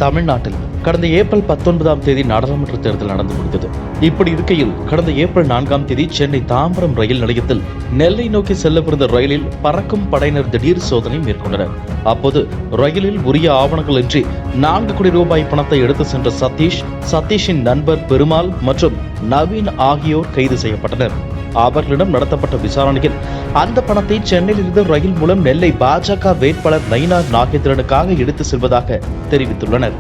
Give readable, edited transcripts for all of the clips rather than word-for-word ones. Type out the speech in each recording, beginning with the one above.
தமிழ்நாட்டில் கடந்த ஏப்ரல் 19ஆம் தேதி நாடாளுமன்ற தேர்தல் நடந்து முடிந்தது. இப்படி இருக்கையில் கடந்த ஏப்ரல் 4ஆம் தேதி சென்னை தாம்பரம் ரயில் நிலையத்தில் நெல்லை நோக்கி செல்லவிருந்த ரயிலில் பறக்கும் படையினர் திடீர் சோதனை மேற்கொண்டனர். அப்போது ரயிலில் உரிய ஆவணங்கள் இன்றி 4 கோடி ரூபாய் பணத்தை எடுத்து சென்ற சதீஷின் நண்பர் பெருமாள் மற்றும் நவீன் ஆகியோர் கைது செய்யப்பட்டனர். அவர்களிடம் நடத்தப்பட்ட விசாரணையில் அந்த பணத்தை சென்னையிலிருந்து ரயில் மூலம் நெல்லை பாஜக வேட்பாளர் நயினார் நாகேந்திரனுக்காக எடுத்து செல்வதாக தெரிவித்துள்ளனர்.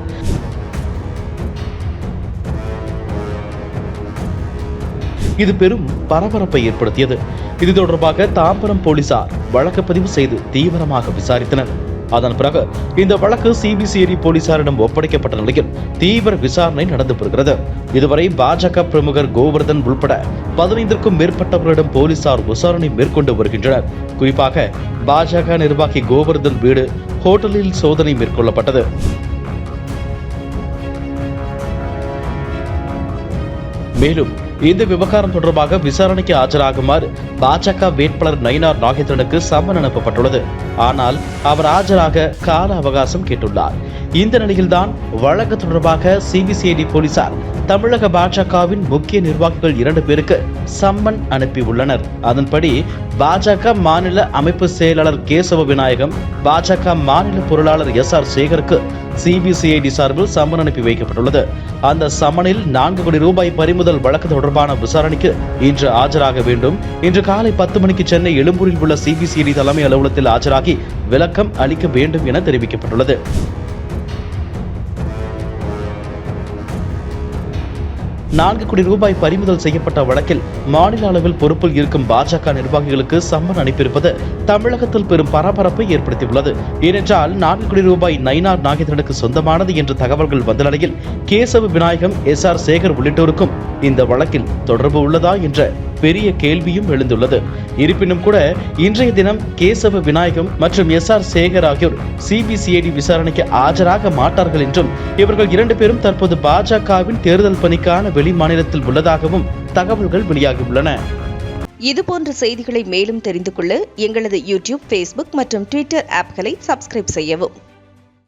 இது பெரும் பரபரப்பை ஏற்படுத்தியது. இது தொடர்பாக தாம்பரம் போலீசார் வழக்கு பதிவு செய்து தீவிரமாக விசாரித்தனர். அதன் பிறகு இந்த வழக்கு சிபிசிஐடி போலீசாரிடம் ஒப்படைக்கப்பட்ட நிலையில் தீவிர விசாரணை நடந்து வருகிறது. இதுவரை பாஜக பிரமுகர் கோவர்தன் உள்பட 15க்கும் மேற்பட்டவர்களிடம் போலீசார் விசாரணை மேற்கொண்டு வருகின்றனர். குறிப்பாக பாஜக நிர்வாகி கோவர்தன் வீடு ஹோட்டலில் சோதனை மேற்கொள்ளப்பட்டது. மேலும் இந்த விவகாரம் தொடர்பாக விசாரணைக்கு ஆஜராகுமாறு பாஜக வேட்பாளர் நயினார் நாகேந்திரனுக்கு சம்மன் அனுப்பப்பட்டுள்ளது. ஆனால் அவர் ஆஜராக கால அவகாசம் கேட்டுள்ளார். இந்த நிலையில்தான் வழக்கு தொடர்பாக சிபிசிஐடி போலீசார் தமிழக பாஜகவின் முக்கிய நிர்வாகிகள் 2 பேருக்கு சம்மன் அனுப்பியுள்ளனர். அதன்படி பாஜக மாநில அமைப்பு செயலாளர் கேசவ விநாயகம், பாஜக மாநில பொருளாளர் SR சேகருக்கு சிபிசிஐடி சார்பில் சம்மன் அனுப்பி வைக்கப்பட்டுள்ளது. அந்த சம்மனில் 4 கோடி ரூபாய் பறிமுதல் வழக்கு தொடர்பான விசாரணைக்கு இன்று ஆஜராக வேண்டும். இன்று காலை 10 மணிக்கு சென்னை எழும்பூரில் உள்ள சிபிசிஐடி தலைமை அலுவலகத்தில் ஆஜராகி விளக்கம் அளிக்க வேண்டும் என தெரிவிக்கப்பட்டுள்ளது. 4 கோடி ரூபாய் பறிமுதல் செய்யப்பட்ட வழக்கில் மாநில அளவில் பொறுப்பில் இருக்கும் பாஜக நிர்வாகிகளுக்கு சம்மன் அனுப்பியிருப்பது தமிழகத்தில் பெரும் பரபரப்பை ஏற்படுத்தியுள்ளது. ஏனென்றால் 4 கோடி ரூபாய் நயினார் நாகேந்திரனுக்கு சொந்தமானது என்ற தகவல்கள் வந்த நிலையில் கேசவ விநாயகம், SR சேகர் உள்ளிட்டோருக்கும் இந்த வழக்கில் தொடர்பு உள்ளதா என்ற பெரிய கேள்வியும் எழுந்துள்ளது. இருப்பினும் கூட இன்றைய தினம் கேசவ விநாயகம் மற்றும் SR சேகர் ஆகியோர் சிபிசிஐடி விசாரணைக்கு ஆஜராக மாட்டார்கள் என்றும், இவர்கள் 2 பேரும் தற்போது பாஜகவின் தேர்தல் பணிக்கான வெளி மாநிலத்தில் உள்ளதாகவும் தகவல்கள் வெளியாகியுள்ளன. இதுபோன்ற செய்திகளை மேலும் தெரிந்து கொள்ள எங்களது யூடியூப், Facebook மற்றும் Twitter ஆப்களை சப்ஸ்கிரைப் செய்யவும்.